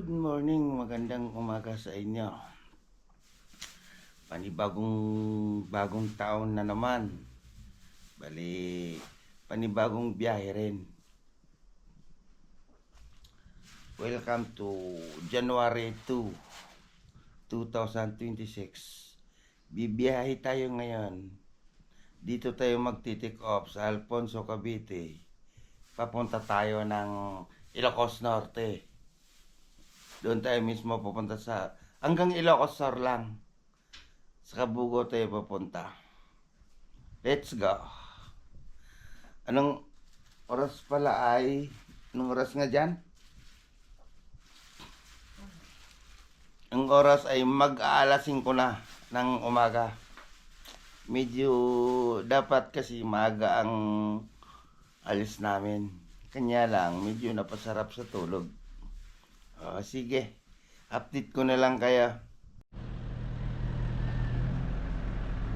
Good morning, magandang umaga sa inyo. Bagong taon na naman. Bali, panibagong biyahe rin. Welcome to January 2, 2026. Bibiyahe tayo ngayon. Dito tayo magti-take off sa Alfonso, Cavite. Papunta tayo ng Ilocos Norte. Doon tayo mismo pupunta hanggang Ilocos Sur lang. Sa Kabugo tayo pupunta. Let's go. Anong oras pala anong oras nga dyan? Ang oras ay mag-aalas 5 na ng umaga. Medyo dapat kasi maaga ang alis namin. Kanya lang, medyo napasarap sa tulog. Sige, update ko na lang kaya.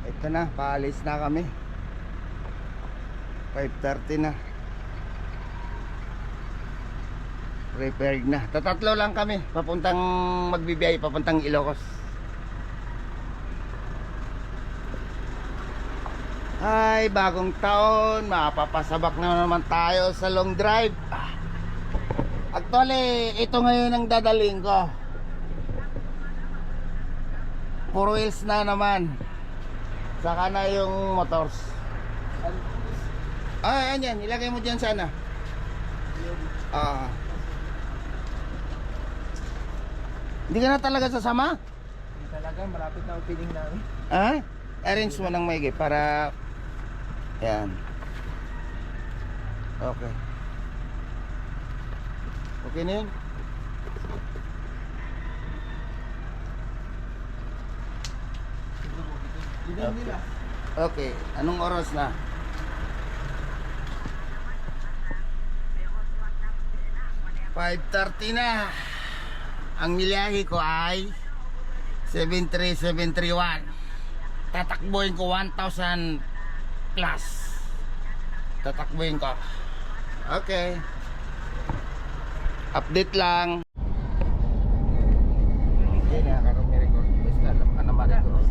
Ito na, paalis na kami. 5:30 na. Prepared na. Tatatlo lang kami, magbibiyahe papuntang Ilocos. Ay, bagong taon, mapapasabak na naman tayo sa long drive. Actually, ito ngayon ang dadaling ko. 4 wheels na naman. Saka na yung motors. Ayan, ilagay mo dyan sana. Hindi ka na talaga sasama? Hindi talaga, malapit na opening namin. Arrange mo ng maigi para yan. Okay. Okay na yun? Okay. Okay. Anong oras na? $5:30 na. Ang nilahi ko ay 73731. Tatakbuhin ko 1,000 plus. Tatakbuhin ko. Okay. Update lang. Hindi na karoon may record. Basta alam ka naman record.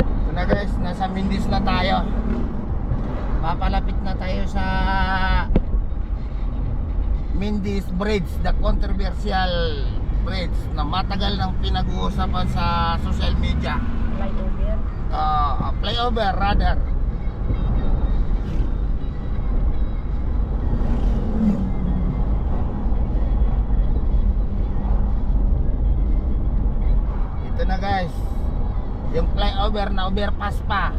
Ito na guys, nasa Mindis na tayo. Papalapit na tayo sa Mindis Bridge, the controversial bridge na matagal nang pinag-uusapan sa social media. Flyover? Flyover rather. Ito na guys, yung flyover na overpass pa.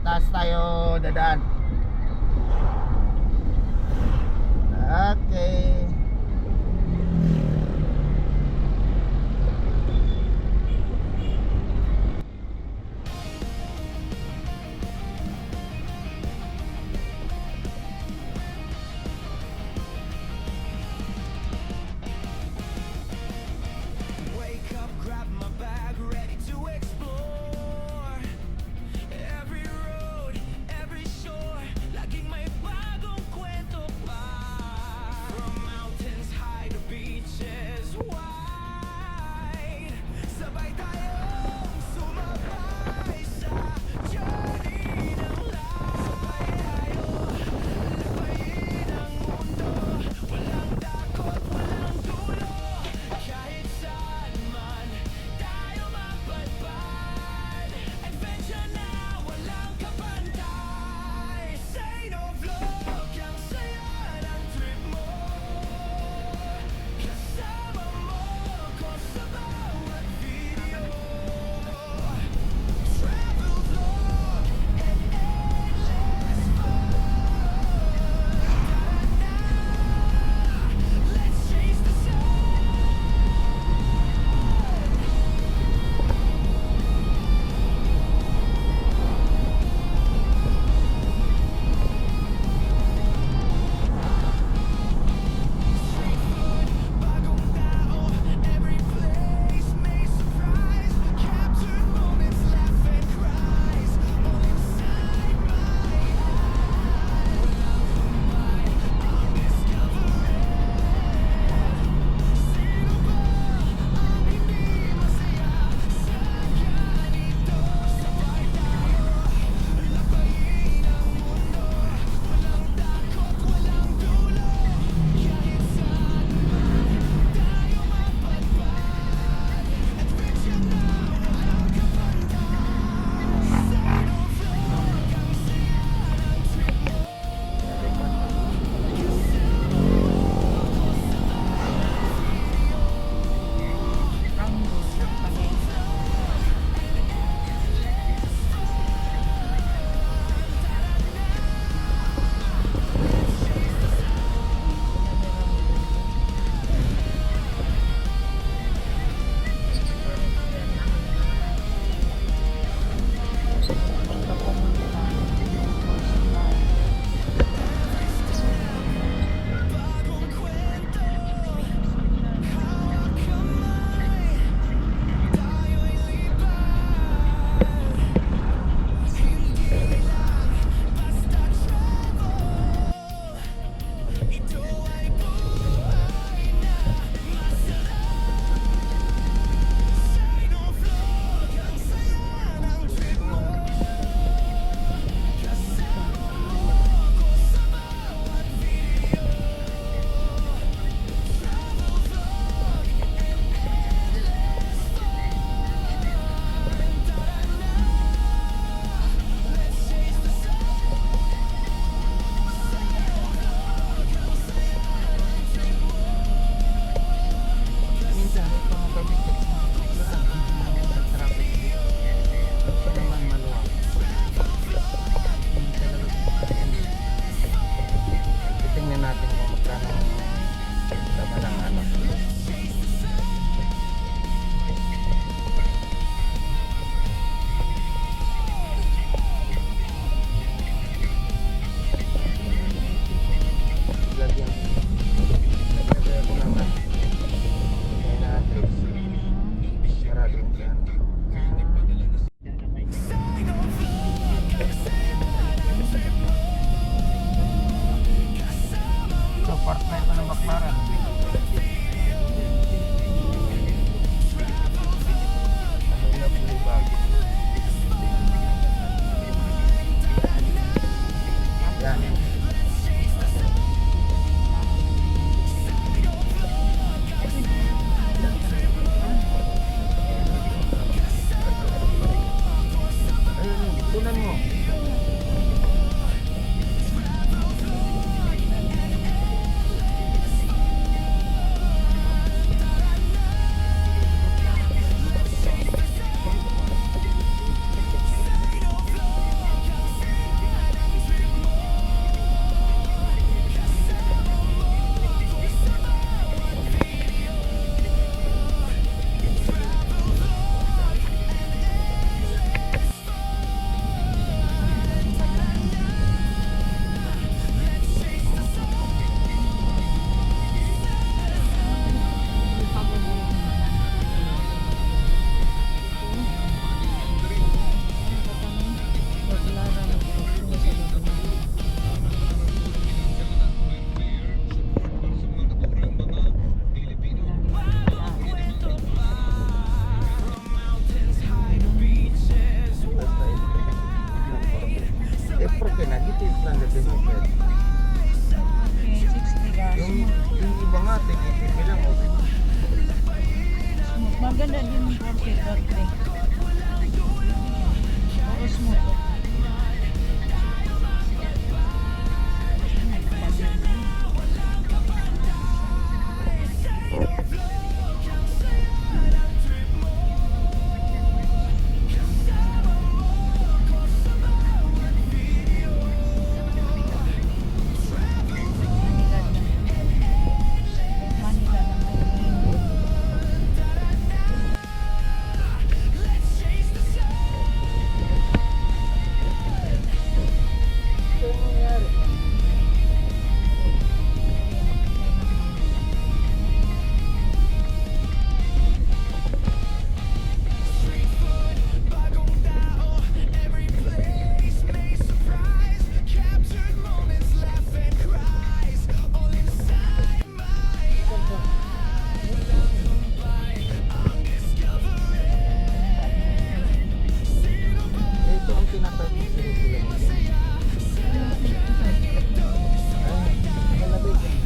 Taas tayo dadaan. Okay. Wake up, grab my bag, ready to explore every road, every shore, laging may bagong kwento pa. From tinatawag sila. Ay, malabig yan.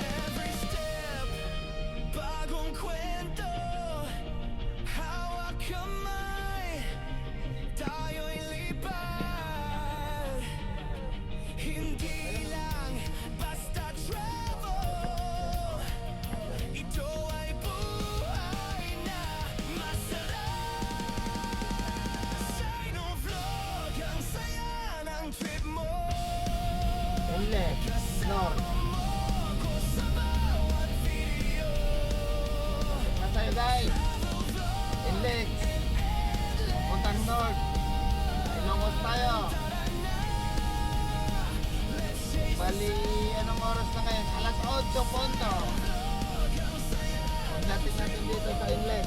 Every step, bagong kwento. Hawak kamay, tayo'y lipad. Hindi lang basta travel. Ito ay buhay na masarap. Sinong-vlog, ang saya ng trip mo. Inlet, North. Masaya guys. Inlet. Puntang North. Ilongos tayo. Bali, anong oras na ngayon? Alas 8 punto. Pagdating natin dito sa inlet.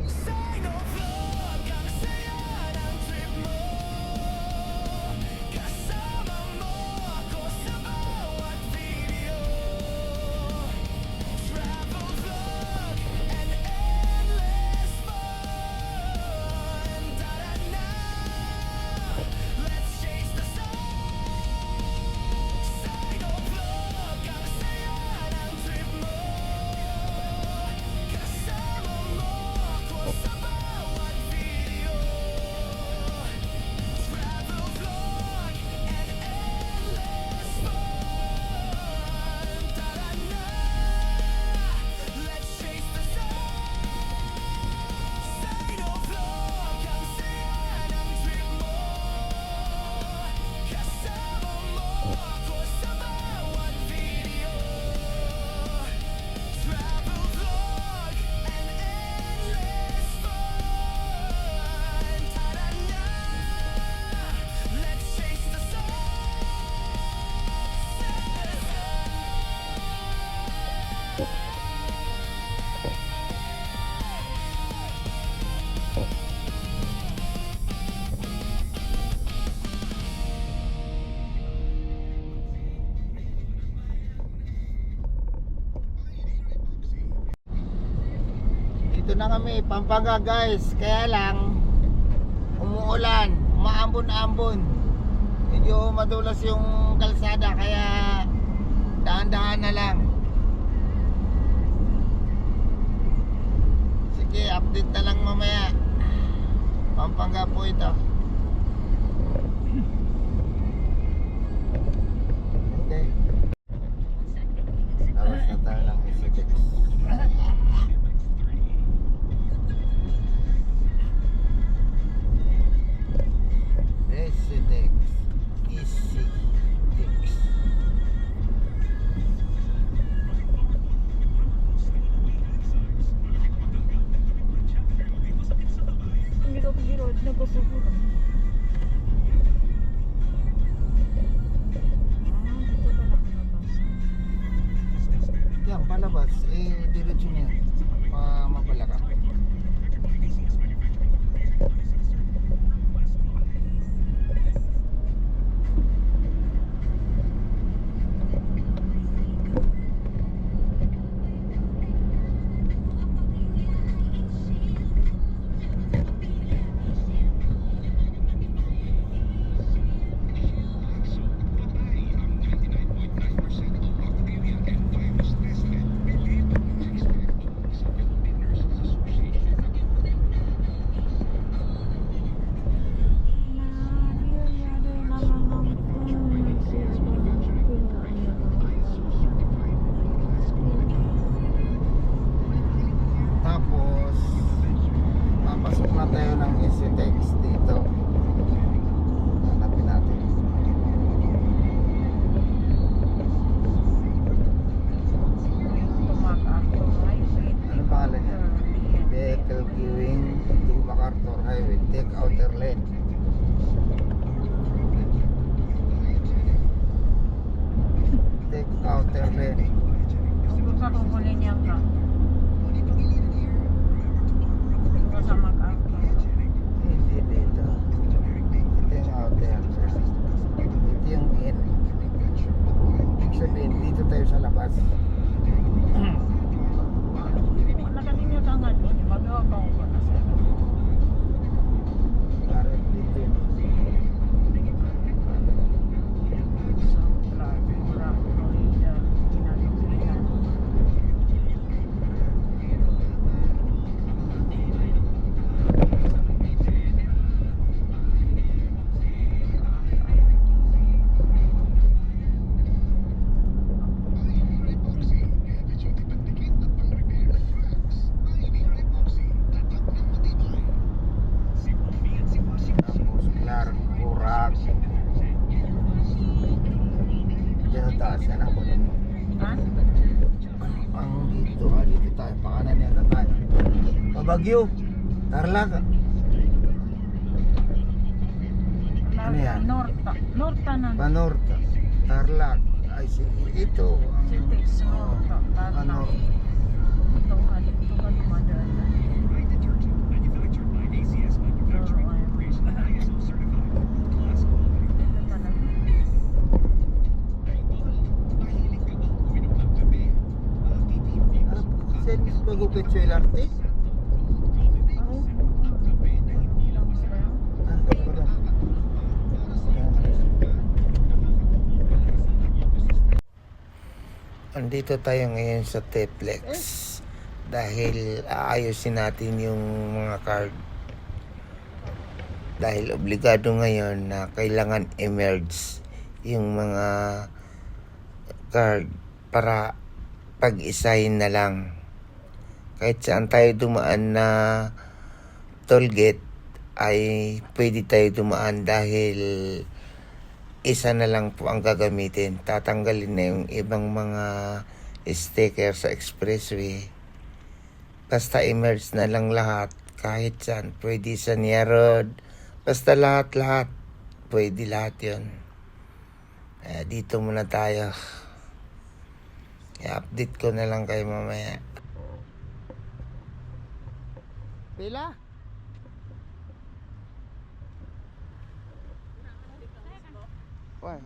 Sinong-vlog, ang saya ng trip mo. Kasama mo ako sa bawat video. Travel vlog and endless fun. Tara na, let's chase the sun. Sinong-vlog, ang saya ng trip mo. Kasama mo ako sa bawat video. Travel vlog and endless fun. Tara na, let's chase the sun. Sinong-vlog, ang saya ng trip mo. Kasama mo ako sa bawat video. Travel vlog and endless fun. Tara na, let's chase the sun. Dito na kami, Pampanga guys. Kaya lang umuulan, umaambon-ambon. Medyo madulas yung kalsada kaya dahan-dahan na lang. Sige, update na lang mamaya. Pampanga po ito. Okay. Tapos na tayo ng Isitex. Isitex. Isitex. Hindi ka pag-road, nagpapupuran. Dito pala ang labas. Yan, palabas. Diretso niya. Mapalaka. niya ka. Kasama ka. Hindi dito. Ito yung outer. Ito yung in. Ibig sabihin, dito tayo sa labas. Nakalinyo ka nga doon. Magawa ka ko na sa. Parang dito. So, mura, Florida, Ginagawa. Tapos Clark, Burak. Diyan taas yan ako nun. Ha? Ang dito, dito tayo. Pakanan yata tayo. Pabagyo. Tarlac. Ano yan? Norta na. Panorta. Tarlac. Ay, ito. ang- Cities, oh, Norta, Tarlac. Panorta. Ito ka dumadaan na. Service magupit sa LRT? Ah, wala. Andito tayo ngayon sa Teplex dahil aayusin natin yung mga card dahil obligado ngayon na kailangan emerge yung mga card para pag-isahin na lang. Kahit saan tayo dumaan na tollgate ay pwede tayo dumaan dahil isa na lang po ang gagamitin. Tatanggalin na yung ibang mga sticker sa expressway. Basta emerge na lang lahat. Kahit saan. Pwede sa Nia Road. Basta lahat. Pwede lahat yun. Dito muna tayo. I-update ko na lang kayo mamaya. Pila? Why?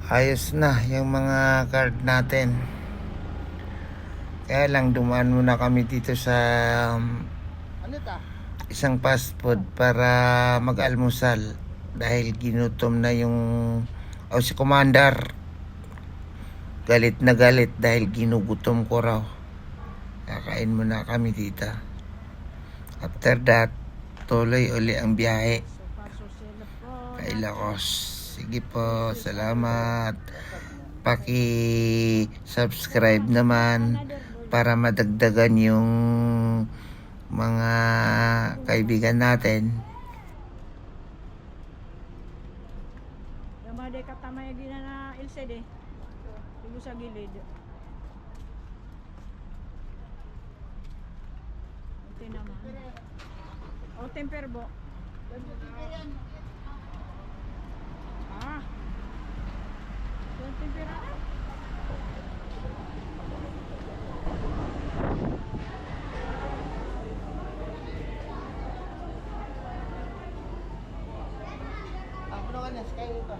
Ayos na yung mga card natin. Kaya lang dumaan muna kami dito sa isang fast food para mag-almusal dahil ginutom na yung si Commander. Galit na galit dahil ginugutom ko raw. Kakain muna kami dito. After that, tuloy uli ang biyahe kay Ilocos. Sige po, salamat. Paki-subscribe naman para madagdagan yung mga kaibigan natin. Yung mga katamay gina na LCD. Ibu sa gilid. Ito naman. O temperbo. Ah. Yung tempera na. Ako naman na, kayo ito.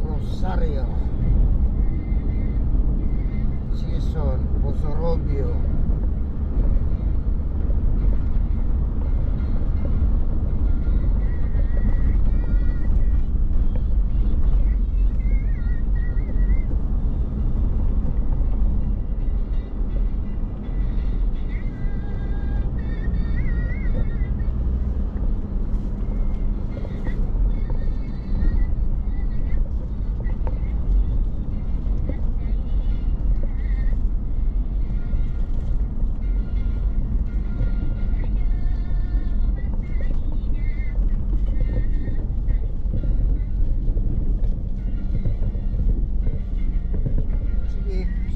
Rosario, Quezon, Bosorobio.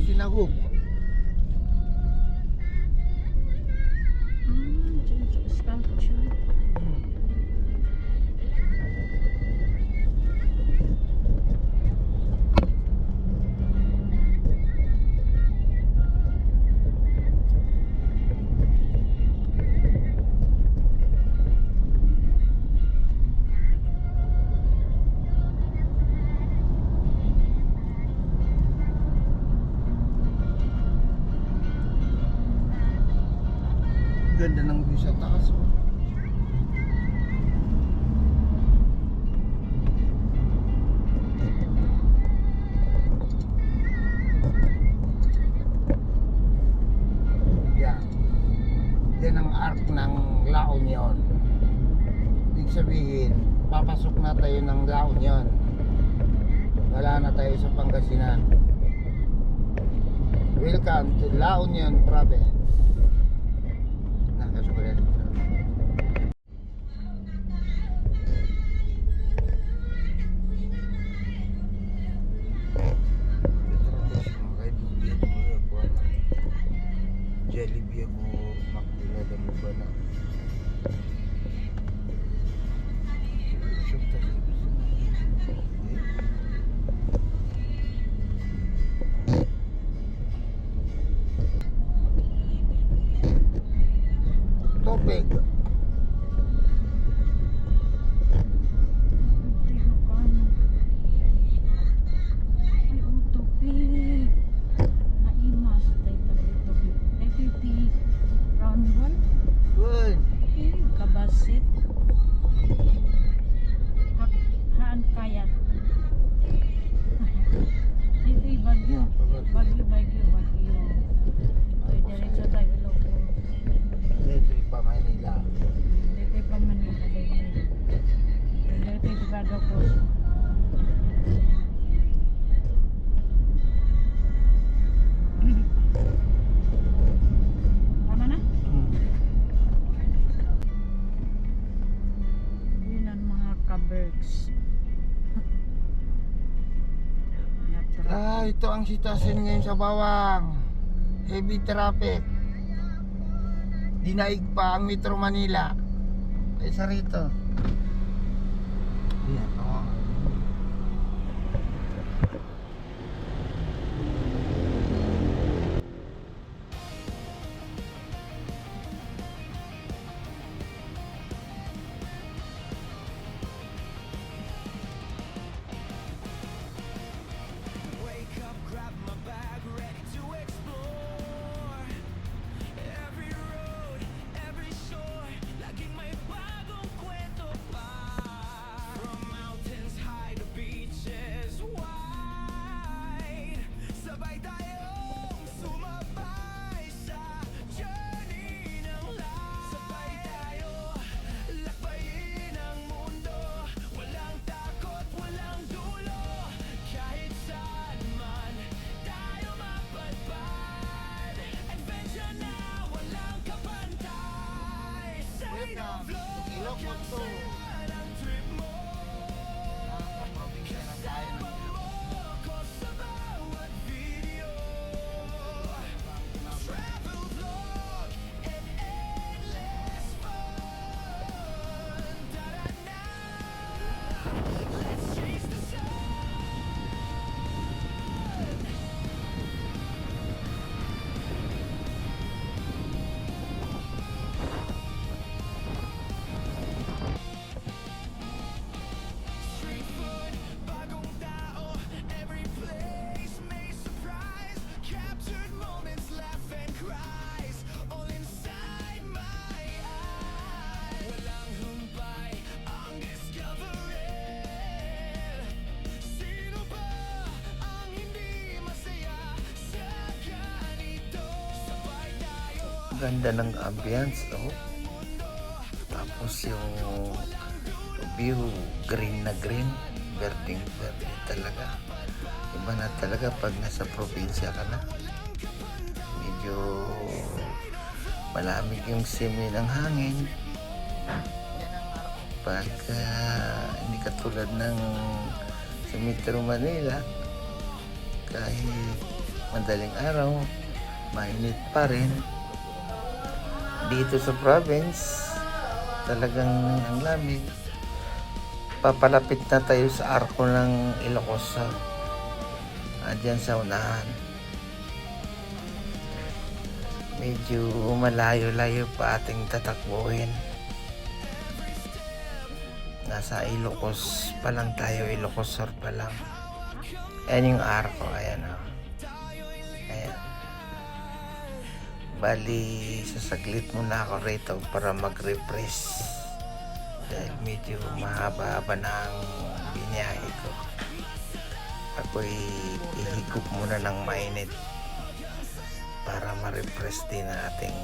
Sinagub. Sculpture. Ganda ng view sa taas. Oh. Yan. Yan ang arc ng La Union. Ibig sabihin, papasok na tayo ng La Union. Wala na tayo sa Pangasinan. Welcome to La Union Province. Nakasulit. Jollibee ako, McDonald's mo ba na? Tubig. Ay, utopik. Naimas. Utopik. Round one. Good. Kabasit. Haan kayat. Dito'y bagyo. Bagyo. Ay, diretso tayo. Ilocos. Dito pa Manila. Dito'y pa Manila. Dito'y pa Ilocos. Tama na? Yun ang mga kabergs. Ito ang sitwasyon ngayon sa Bawang. Heavy traffic. Dinaig pa ang Metro Manila. Kaysa rito. Yan, oh. Wake up, grab my bag, ready to explore. Every road, every shore, laging may bagong kwento pa. From mountains high to beaches wide, sabay tayong sumabay sa journey ng life. Sabay tayo, lakbayin ang mundo, walang takot, walang dulo. Kahit saan man tayo mapadpad, adventure na walang kapantay. Sa Ilocos to. ang trip mo, Nakaka-probinsya na tayo. ko sa bawat video. Travel vlog and endless fun. Tara na, let's chase the sun. Street food, bagong tao, every place may surprise. Captured moments, laugh and cries, all inside my eyes. Walang humpay ang discovery. Sino ba ang hindi masaya sa ganito? Sabay tayo. Ganda ng ambience, oh. Tapos yung view, green na green, verdeng verde talaga. Iba na talaga pag nasa probinsya ka na. Medyo malamig yung simoy ng hangin. Pag hindi katulad ng sa Metro Manila, kahit madaling araw, mainit pa rin. Dito sa province, talagang ang lamig. Papalapit na tayo sa arko ng Ilocos. Diyan sa unahan. Medyo malayo-layo pa ating tatakbuhin. Nasa Ilocos pa lang tayo, Ilocos Sur pa lang. Ayan yung arko, ayan o. Ayan. Bali, sasaglit muna ako rito para mag-refresh. Dahil medyo mahaba-haba na ang biniyahe ko. Ako'y ihigop muna ng mainit para ma-refresh din ang ating